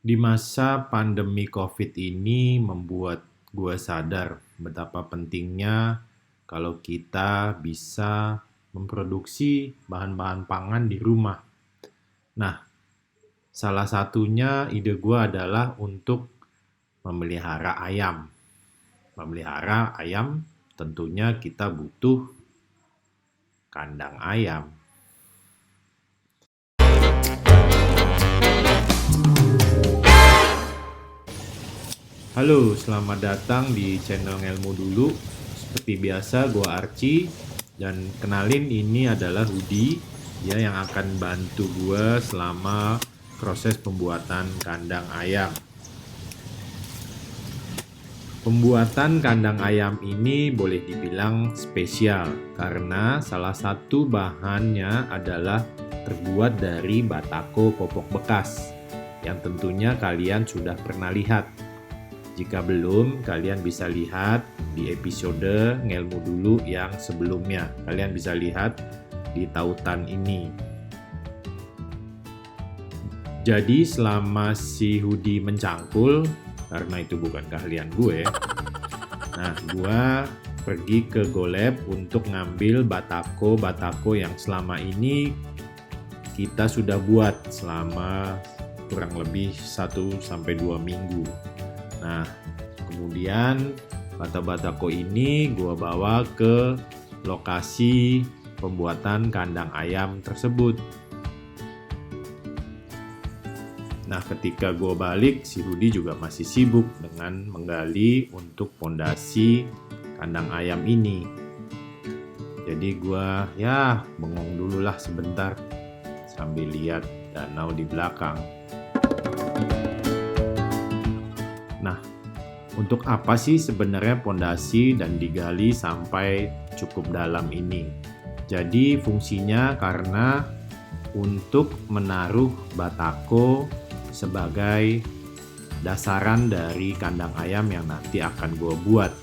Di masa pandemi COVID ini membuat gue sadar betapa pentingnya kalau kita bisa memproduksi bahan-bahan pangan di rumah. Nah, salah satunya ide gue adalah untuk memelihara ayam. Memelihara ayam tentunya kita butuh kandang ayam. Halo, selamat datang di channel Ngelmu Dulu. Seperti biasa, gue Archie. Dan kenalin, ini adalah Rudi. Dia yang akan bantu gue selama proses pembuatan kandang ayam. Pembuatan kandang ayam ini boleh dibilang spesial karena salah satu bahannya adalah terbuat dari batako popok bekas yang tentunya kalian sudah pernah lihat. Jika belum, kalian bisa lihat di episode Ngelmu Dulu yang sebelumnya. Kalian bisa lihat di tautan ini. Jadi selama si Hudi mencangkul, karena itu bukan keahlian gue, nah gue pergi ke GoLab untuk ngambil batako yang selama ini kita sudah buat selama kurang lebih 1-2 minggu. Nah, kemudian bata-batako ini gue bawa ke lokasi pembuatan kandang ayam tersebut. Nah, ketika gue balik, si Rudi juga masih sibuk dengan menggali untuk pondasi kandang ayam ini. Jadi gue bengong dulu lah sebentar sambil lihat danau di belakang. Nah, untuk apa sih sebenarnya pondasi dan digali sampai cukup dalam ini? Jadi fungsinya karena untuk menaruh batako sebagai dasaran dari kandang ayam yang nanti akan gue buat.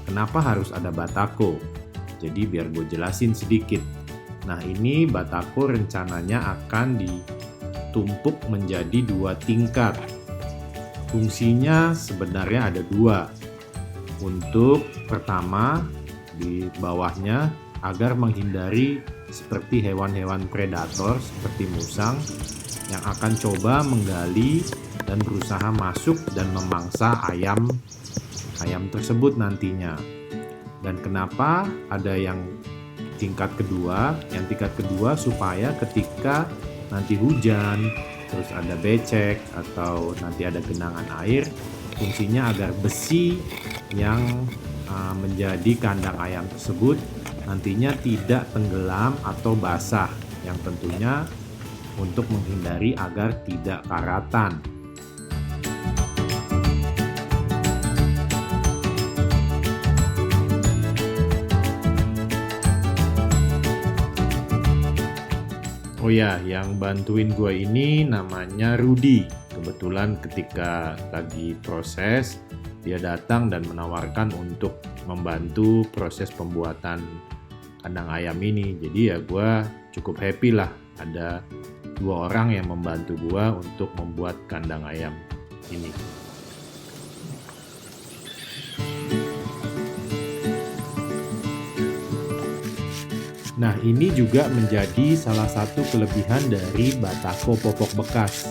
Kenapa harus ada batako? Jadi biar gue jelasin sedikit. Nah, ini batako rencananya akan ditumpuk menjadi 2 tingkat. Fungsinya sebenarnya ada 2. Untuk pertama, di bawahnya agar menghindari seperti hewan-hewan predator seperti musang yang akan coba menggali dan berusaha masuk dan memangsa ayam tersebut nantinya. Dan kenapa ada yang tingkat kedua? Yang tingkat kedua supaya ketika nanti hujan, terus ada becek atau nanti ada genangan air, fungsinya agar besi yang menjadi kandang ayam tersebut nantinya tidak tenggelam atau basah, yang tentunya untuk menghindari agar tidak karatan. Oh ya, yang bantuin gue ini namanya Rudi. Kebetulan ketika lagi proses, dia datang dan menawarkan untuk membantu proses pembuatan kandang ayam ini. Jadi ya gue cukup happy lah ada 2 orang yang membantu gue untuk membuat kandang ayam ini. Nah, ini juga menjadi salah satu kelebihan dari batako popok bekas.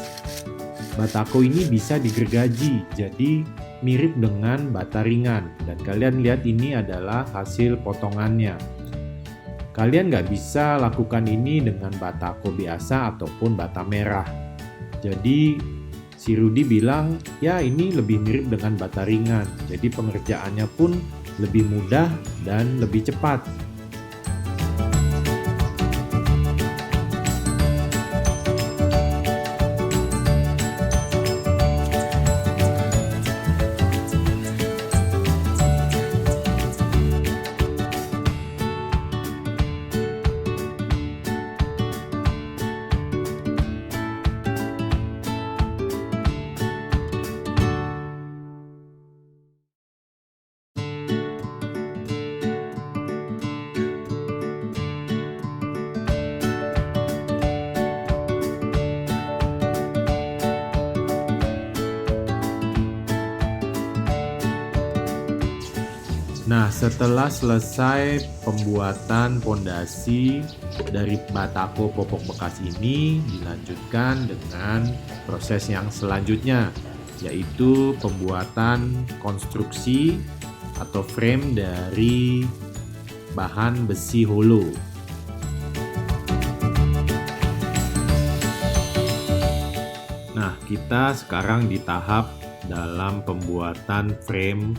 Batako ini bisa digergaji, jadi mirip dengan bata ringan. Dan kalian lihat ini adalah hasil potongannya. Kalian nggak bisa lakukan ini dengan batako biasa ataupun bata merah. Jadi si Rudi bilang, ya ini lebih mirip dengan bata ringan. Jadi pengerjaannya pun lebih mudah dan lebih cepat. Nah, setelah selesai pembuatan pondasi dari batako popok bekas ini, dilanjutkan dengan proses yang selanjutnya, yaitu pembuatan konstruksi atau frame dari bahan besi holo. Nah, kita sekarang di tahap dalam pembuatan frame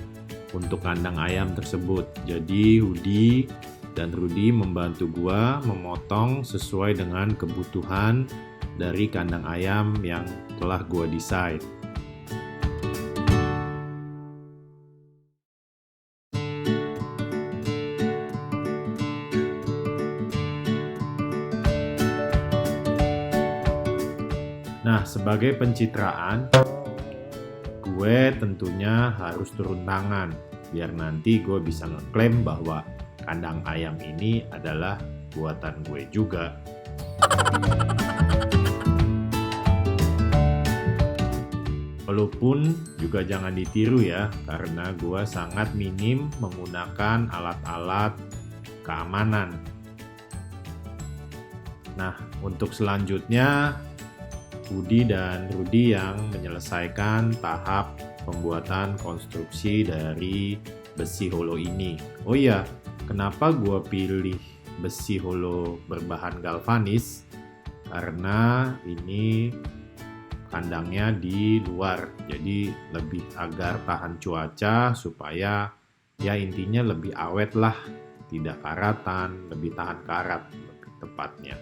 untuk kandang ayam tersebut. Jadi Hudi dan Rudi membantu gua memotong sesuai dengan kebutuhan dari kandang ayam yang telah gua desain. Nah, sebagai pencitraan, gue tentunya harus turun tangan biar nanti gue bisa ngeklaim bahwa kandang ayam ini adalah buatan gue juga. Walaupun juga jangan ditiru ya, karena gue sangat minim menggunakan alat-alat keamanan. Nah, untuk selanjutnya Budi dan Rudi yang menyelesaikan tahap pembuatan konstruksi dari besi holo ini. Oh iya, kenapa gue pilih besi holo berbahan galvanis? Karena ini kandangnya di luar, jadi lebih agar tahan cuaca supaya ya intinya lebih awet lah, tidak karatan, lebih tahan karat lebih tepatnya.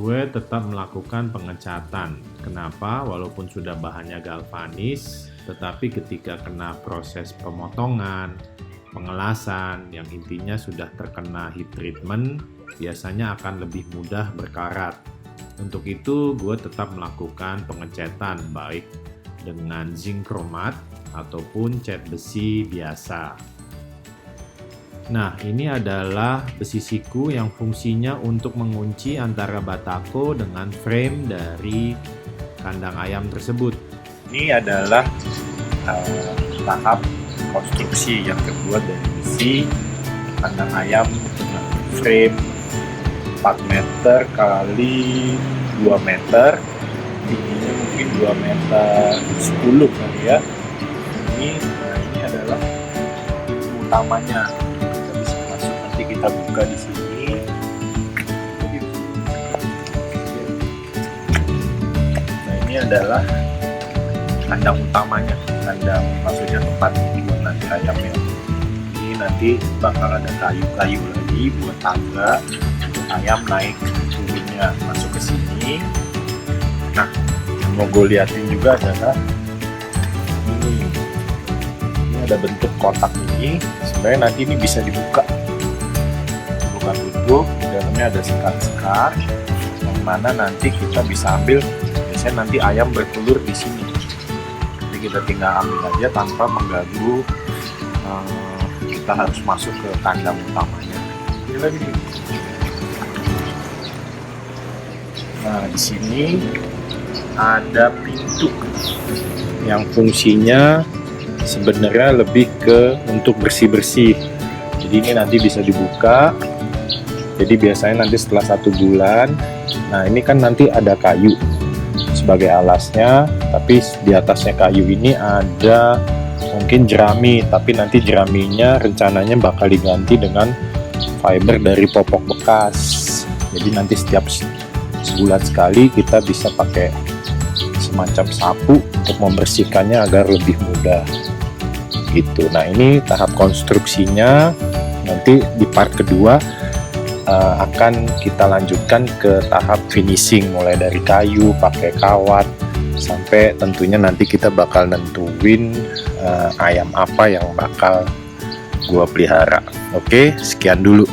Gue tetap melakukan pengecatan. Kenapa? Walaupun sudah bahannya galvanis, tetapi ketika kena proses pemotongan, pengelasan, yang intinya sudah terkena heat treatment, biasanya akan lebih mudah berkarat. Untuk itu, gue tetap melakukan pengecatan baik dengan zinc chromat ataupun cat besi biasa. Nah, ini adalah besi siku yang fungsinya untuk mengunci antara batako dengan frame dari kandang ayam tersebut. Ini adalah tahap konstruksi yang terbuat dari besi kandang ayam dengan frame 4 meter kali 2 meter, tingginya mungkin 2 meter 10 kali ya. Ini adalah utamanya. Kita buka di sini. Nah, ini adalah kandang utamanya, kandang maksudnya tempat buat nanti ayamnya. Ini nanti bakal ada kayu-kayu lagi buat tangga ayam naik turunnya masuk ke sini. Nah, yang mau gue liatin juga adalah ini ada bentuk kotak ini. Sebenarnya nanti ini bisa dibuka. Tutup, di dalamnya ada sekat-sekat yang mana nanti kita bisa ambil. Biasanya nanti ayam bertelur di sini, jadi kita tinggal ambil aja tanpa mengganggu kita harus masuk ke kandang utamanya. Nah, di sini ada pintu yang fungsinya sebenarnya lebih ke untuk bersih-bersih. Jadi ini nanti bisa dibuka. Jadi biasanya nanti setelah 1 bulan Nah, ini kan nanti ada kayu sebagai alasnya, tapi di atasnya kayu ini ada mungkin jerami, tapi nanti jeraminya rencananya bakal diganti dengan fiber dari popok bekas. Jadi nanti setiap sebulan sekali kita bisa pakai semacam sapu untuk membersihkannya agar lebih mudah gitu. Nah, ini tahap konstruksinya. Nanti di part kedua akan kita lanjutkan ke tahap finishing, mulai dari kayu, pakai kawat, sampai tentunya nanti kita bakal nentuin ayam apa yang bakal gua pelihara. Oke, sekian dulu.